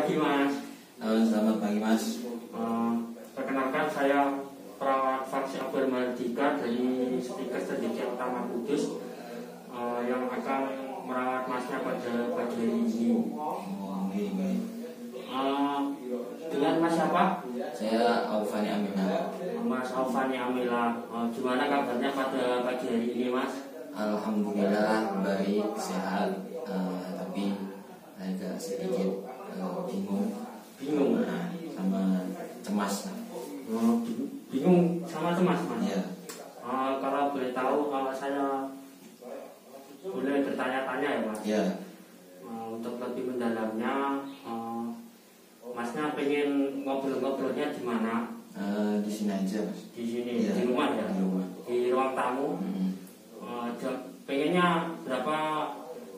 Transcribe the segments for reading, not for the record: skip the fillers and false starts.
pagi Mas. Selamat pagi Mas. Perkenalkan saya perawat Faksi Abel Mardika dari Stikes Terdidik Utama Kudus yang akan merawat Masnya pada pagi hari ini. Dengan Mas siapa? Saya Aufani Amila. Mas Aufani Amila. Gimana kabarnya pada pagi hari ini Mas? Alhamdulillah baik, sehat, tapi agak sedikit bingung sama cemas. Bingung sama cemas Mas? Ya. Kalau boleh tahu, saya boleh bertanya-tanya ya Mas? Ya. Untuk lebih mendalamnya, Masnya pengen ngobrol-ngobrolnya di mana? Di sini aja Mas. Di sini, Ya, di rumah ya? Di rumah. Di ruang tamu. Pengennya berapa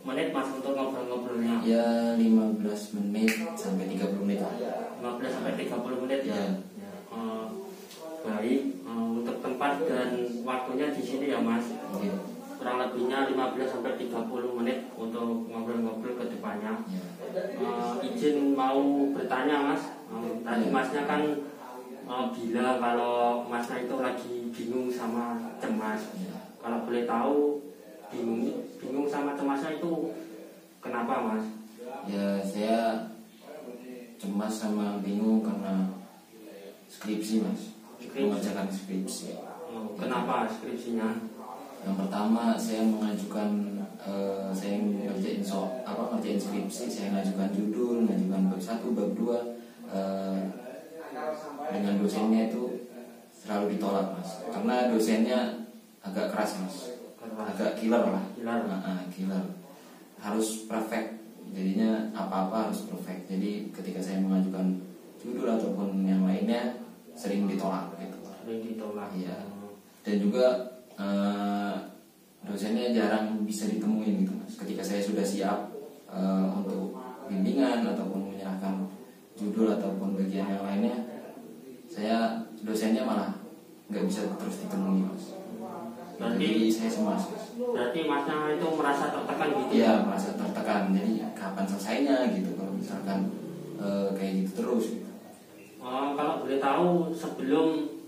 menit Mas untuk ngobrol-ngobrolnya? Ya 15 menit sampai 30 menit lah. 15 sampai 30 menit ya? Ya. Baik, untuk tempat dan waktunya di sini ya Mas. Oke. Kurang lebihnya 15 sampai 30 menit untuk ngobrol-ngobrol ke depannya. Ya. Izin mau bertanya Mas. Tadi Masnya kan bilang kalau Masnya itu lagi bingung sama cemas. Ya. Kalau boleh tahu bingung sama cemasnya itu kenapa Mas? Ya saya cemas sama bingung karena skripsi Mas. Mengerjakan skripsi. Kenapa skripsinya? Yang pertama saya mengajukan saya ngerjain ngerjain skripsi, saya ngajukan judul, ngajukan bab 1, bab 2 dengan dosennya itu selalu ditolak Mas. Karena dosennya agak keras Mas. Agak killer lah. Killer. Harus perfect. Jadinya apa-apa harus perfect. Jadi ketika saya mengajukan judul ataupun yang lainnya sering ditolak gitu. Sering ditolak. Iya. Dan juga dosennya jarang bisa ditemuin gitu Mas. Ketika saya sudah siap untuk bimbingan ataupun menyerahkan judul ataupun bagian yang lainnya, dosennya malah nggak bisa terus ditemui Mas. Jadi saya cemas Mas. Berarti Masnya itu merasa tertekan gitu? Iya, merasa tertekan. Jadi kapan selesainya gitu kalau misalkan kayak gitu terus gitu. Kalau boleh tahu sebelum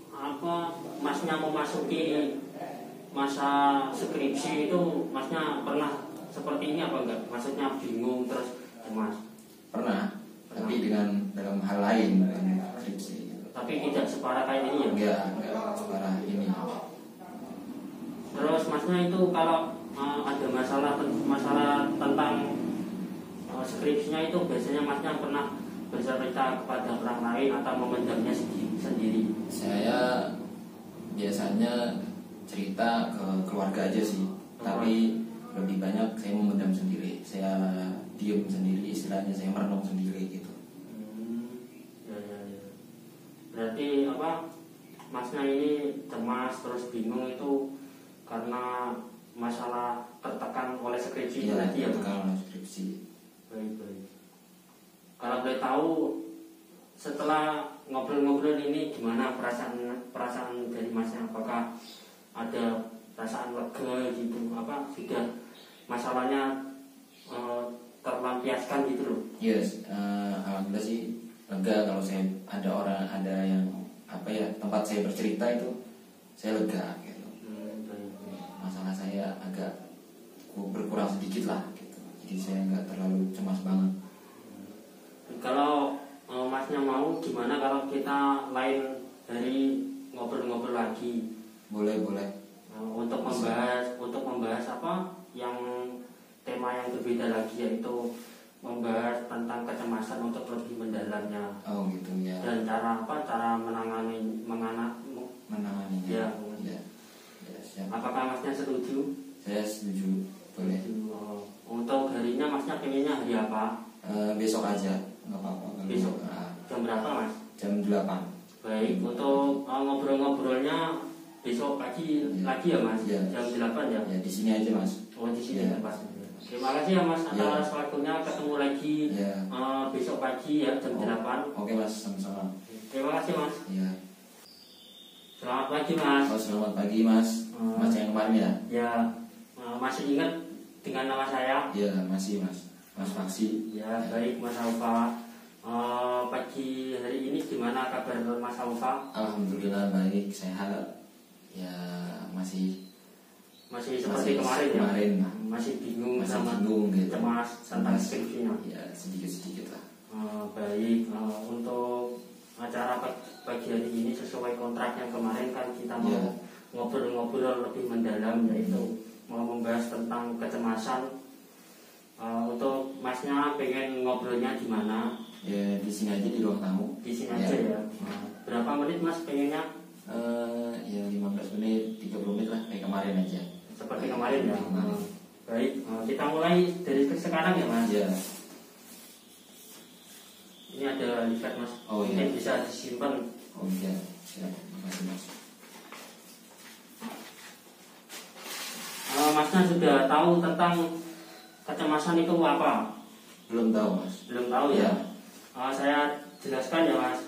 Masnya memasuki masa skripsi itu Masnya pernah seperti ini apa enggak? Maksudnya bingung terus cemas? Pernah. Tapi dalam hal lain bukan skripsi gitu. Tapi tidak separah kayak ini ya? Enggak separah ini. Terus Masnya itu kalau ada masalah tentang skripsinya itu biasanya Masnya pernah bercerita kepada orang lain atau memendamnya sendiri? Saya biasanya cerita ke keluarga aja sih, tapi lebih banyak saya memendam sendiri. Saya diem sendiri, istilahnya saya merenung sendiri gitu. Ya. Berarti Masnya ini cemas terus bingung itu karena masalah tertekan oleh skripsi tadi ya? Tertekan oleh skripsi. Baik. Kalau boleh tahu setelah ngobrol-ngobrol ini gimana perasaan dari Masnya? Apakah ada perasaan lega gitu? Sudah masalahnya terlampiaskan gitu loh? Yes, alhamdulillah sih lega kalau saya ada yang tempat saya bercerita itu saya lega gitu. Masalah saya agak berkurang sedikit lah gitu. Jadi saya nggak terlalu cemas banget. Kalau Masnya mau, gimana kalau kita lain dari ngobrol-ngobrol lagi? Boleh. Untuk membahas yang tema yang berbeda lagi, yaitu membahas tentang kecemasan untuk lebih mendalamnya. Oh gitu ya. Dan cara menanganinya. Ya. Siap. Apakah Masnya setuju? Saya setuju. Boleh. Untuk harinya Masnya pengennya hari apa? Besok aja, nggak apa-apa. Besok. Jam berapa Mas? Jam 8. Baik, untuk ngobrol-ngobrolnya besok pagi lagi ya Mas? Ya. Jam 8 ya? Ya di sini aja Mas. Oh di sini Ya. Mas. Terima kasih ya Mas atas waktunya. Ketemu lagi besok pagi ya jam 8. Oke Mas, sama-sama. Terima kasih Mas. Ya. Selamat pagi Mas. Selamat pagi Mas. Mas yang kemarin ya? Ya. Masih ingat dengan nama saya? Ya masih Mas. Mas Faksi. Ya baik Mas Alfa. Pagi hari ini gimana kabar Mas Aufa? Alhamdulillah baik, sehat. Ya masih seperti kemarin ya? Masih bingung gitu. Cemas tentang skripsinya? Ya sedikit lah. Baik, untuk acara pagi hari ini sesuai kontrak yang kemarin kan kita mau ngobrol-ngobrol lebih mendalam, yaitu mau membahas tentang kecemasan. Untuk Masnya pengen ngobrolnya di mana? Ya di sini aja, di ruang tamu. Di sini aja ya. Berapa menit Mas pengennya? Ya 15 menit, 30 menit lah kayak kemarin aja. Seperti kemarin ya. Baik, kita mulai dari sekarang ya Mas. Ya. Ini ada lihat Mas. Mungkin bisa disimpan. Oh iya, siap. Makasih Mas. Masnya sudah tahu tentang kecemasan itu apa? Belum tahu Mas. Belum tahu ya. Saya jelaskan ya Mas.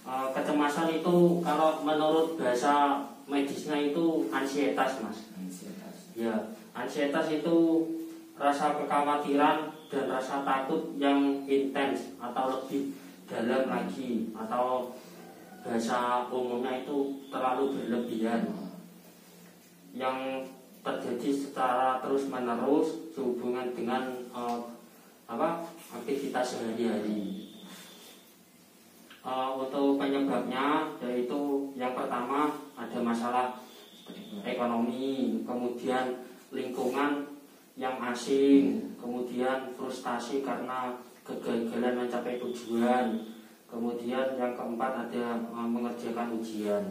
Kecemasan itu kalau menurut bahasa medisnya itu ansietas Mas. Ansietas. Ya, ansietas itu rasa kekhawatiran dan rasa takut yang intens atau lebih dalam lagi, atau bahasa umumnya itu terlalu berlebihan, yang terjadi secara terus menerus sehubungan dengan aktivitas sehari-hari. Untuk penyebabnya yaitu yang pertama ada masalah ekonomi, kemudian lingkungan yang asing, kemudian frustasi karena kegagalan mencapai tujuan, kemudian yang keempat ada mengerjakan ujian.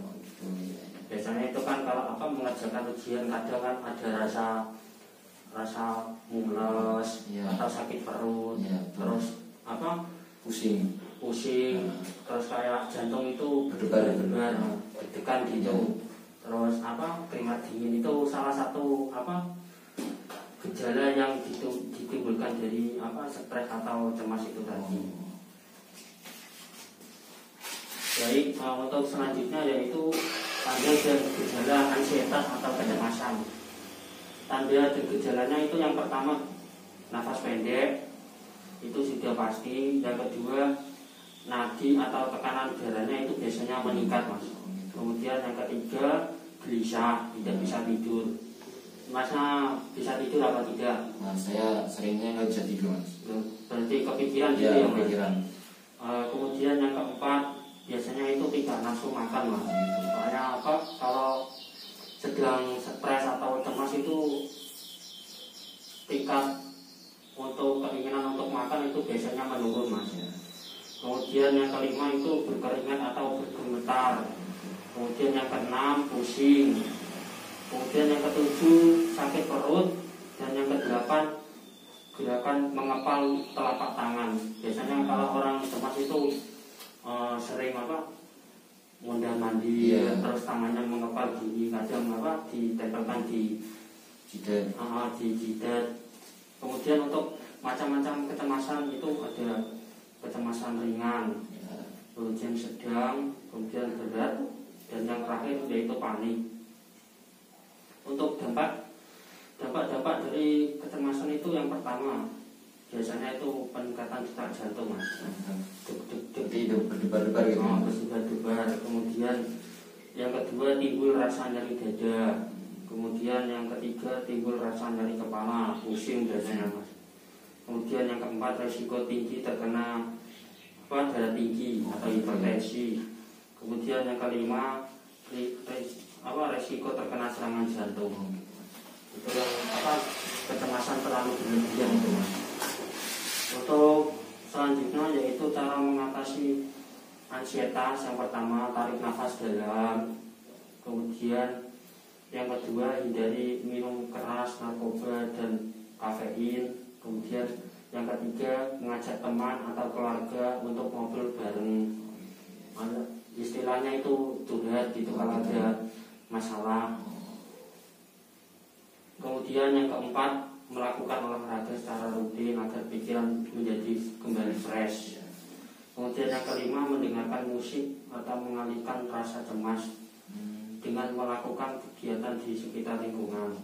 Biasanya itu kan kalau mengerjakan ujian kadang kan ada rasa mules atau sakit perut, terus pusing, terus kayak jantung itu berdebar, deg-degan gitu. Terus keringat dingin itu salah satu gejala yang ditimbulkan dari stres atau cemas itu tadi. Baik, untuk selanjutnya yaitu tanda dan gejala ansietas atau kecemasan. Tanda dan gejalanya itu yang pertama nafas pendek, itu sudah pasti. Yang kedua, nadi atau tekanan darahnya itu biasanya meningkat Mas. Kemudian yang ketiga, gelisah, tidak bisa tidur. Masnya bisa tidur apa tidak? Saya seringnya nggak bisa tidur Mas. Berarti kepikiran gitu ya Mas? Kepikiran. Kemudian yang keempat, biasanya itu tidak nafsu makan Mas. Soalnya kalau sedang stres atau cemas itu tingkat untuk keinginan untuk makan itu biasanya menurun Mas. Kemudian yang kelima itu berkeringat atau bergemetar. Kemudian yang keenam pusing. Kemudian yang ketujuh sakit perut. Dan yang kedelapan gerakan mengepal telapak tangan. Biasanya kalau orang cemas itu sering mondar mandir, terus tangannya mengepal gini, kadang ditempelkan di jidat. Kemudian untuk macam-macam kecemasan itu ada kecemasan ringan, kemudian sedang, kemudian berat, dan yang terakhir yaitu panik. Untuk dampak dari kecemasan itu yang pertama biasanya itu peningkatan detak jantung Mas. Berdebar-debar gitu. Berdebar-debar. Kemudian yang kedua timbul rasa nyeri dada. Kemudian yang ketiga timbul rasa nyeri kepala, pusing biasanya Mas. Kemudian yang keempat resiko tinggi terkena darah tinggi atau hipertensi. Kemudian yang kelima resiko terkena serangan jantung. Itu yang kecemasan terlalu berlebihan itu Mas. Untuk selanjutnya yaitu cara mengatasi ansietas. Yang pertama tarik nafas dalam. Kemudian yang kedua hindari minum keras, narkoba dan kafein. Kemudian yang ketiga mengajak teman atau keluarga untuk ngobrol bareng. Istilahnya itu curhat gitu kalau ada masalah. Kemudian yang keempat melakukan olahraga secara rutin agar pikiran menjadi kembali fresh. Kemudian yang kelima mendengarkan musik atau mengalihkan rasa cemas dengan melakukan kegiatan di sekitar lingkungan.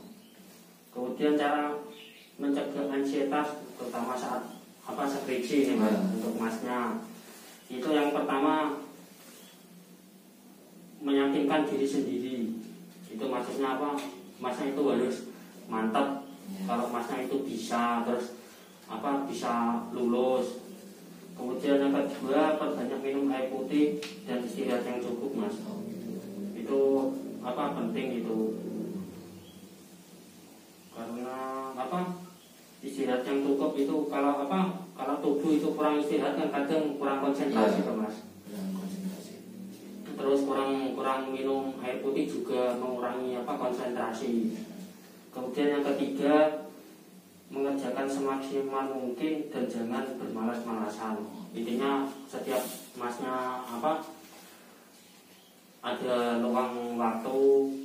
Kemudian cara mencegah ansietas terutama saat apa skripsi nih mas, untuk masnya. Itu yang pertama meyakinkan diri sendiri. Itu maksudnya apa? Masnya itu harus mantap. Kalau masnya itu bisa, terus apa bisa lulus. Kemudian yang kedua, perbanyak minum air putih dan istirahat yang cukup mas. Itu apa penting itu, karena apa istirahat yang cukup itu kalau apa kalau tubuh itu kurang istirahat kan kadang kurang konsentrasi kan mas. Terus kurang minum air putih juga mengurangi apa konsentrasi. Kemudian yang ketiga, mengerjakan semaksimal mungkin dan jangan bermalas-malasan. Intinya setiap masnya apa ada luang waktu,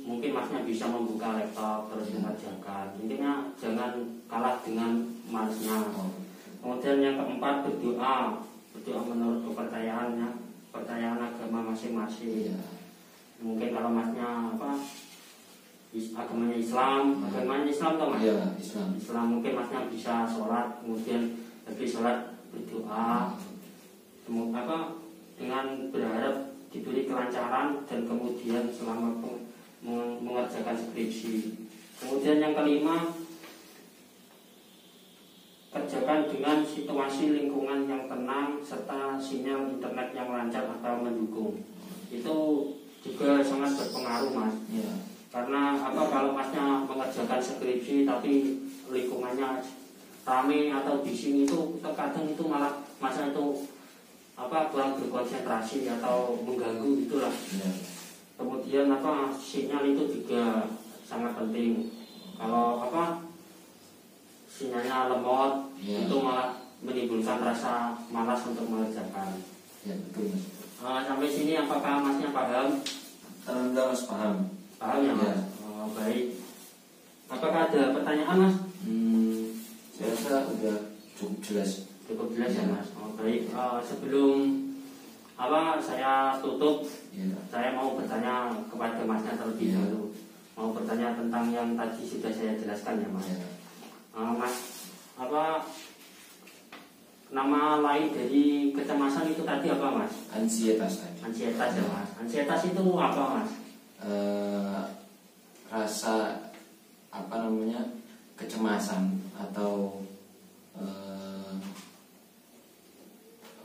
mungkin masnya bisa membuka laptop terus mengerjakan. Intinya jangan kalah dengan malasnya. Kemudian yang keempat, berdoa menurut kepercayaan agama masing-masing. Mungkin kalau masnya apa agamanya Islam toh mas? Iya, Islam. Mungkin masnya bisa sholat, kemudian habis sholat berdoa, apa dengan berharap diberi kelancaran dan kemudian selama mengerjakan skripsi. Kemudian yang kelima, kerjakan dengan situasi lingkungan yang tenang serta sinyal internet yang lancar atau mendukung. Itu juga sangat berpengaruh mas. Ya. Karena apa kalau masnya mengerjakan skripsi tapi lingkungannya rame atau bising, itu terkadang itu malah masa itu apa kurang berkonsentrasi atau mengganggu itulah. Ya. Kemudian apa sinyal itu juga sangat penting. Kalau apa sinyalnya lemot, itu malah menimbulkan rasa malas untuk mengerjakan. Ya betul mas. Sampai sini apakah masnya paham? Alhamdulillah mas paham. Paham ya mas? Baik. Apakah ada pertanyaan mas? Saya rasa udah cukup jelas. Cukup jelas ya mas. Baik. Sebelum apa saya tutup, saya mau bertanya kepada masnya terlebih dahulu. Mau bertanya tentang yang tadi sudah saya jelaskan ya mas. Mas, apa nama lain dari kecemasan itu tadi apa mas? Ansietas tadi. Ansietas ya mas. Ansietas itu apa mas? Rasa apa namanya kecemasan atau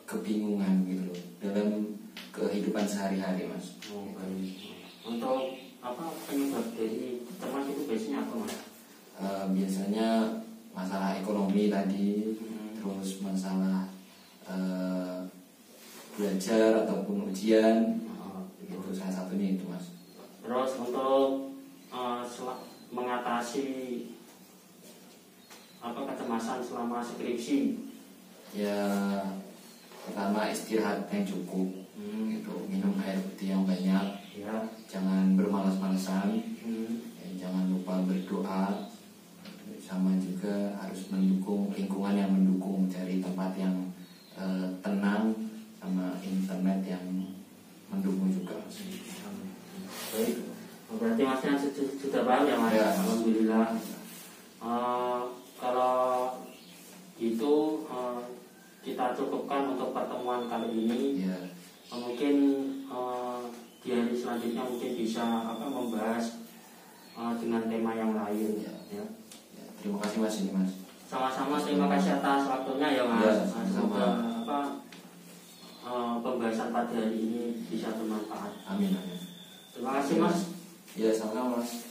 kebingungan gitu loh dalam kehidupan sehari-hari mas. Untuk apa penyebab dari cemas itu biasanya apa mas? Biasanya masalah ekonomi tadi, terus masalah belajar ataupun ujian, itu salah satunya itu mas. Terus untuk mengatasi apa kecemasan selama skripsi, ya pertama istirahat yang cukup, gitu, minum air putih yang banyak, ya. Jangan bermalas-malasan, jangan lupa berdoa, sama juga harus mendukung lingkungan yang mendukung, cari tempat yang tenang sama internet yang mendukung juga mas. Baik, berarti masnya sudah paham ya mas? Ya. Alhamdulillah. Kalau itu kita cukupkan untuk pertemuan kali ini. Ya. Mungkin di hari selanjutnya mungkin bisa apa membahas dengan tema yang lain. Ya. Ya. Ya, terima kasih mas ini mas. Sama-sama, terima kasih atas waktunya ya mas. Ya, Semoga apa pembahasan pada hari ini bisa bermanfaat. Amin. Terima kasih mas. Ya sama mas.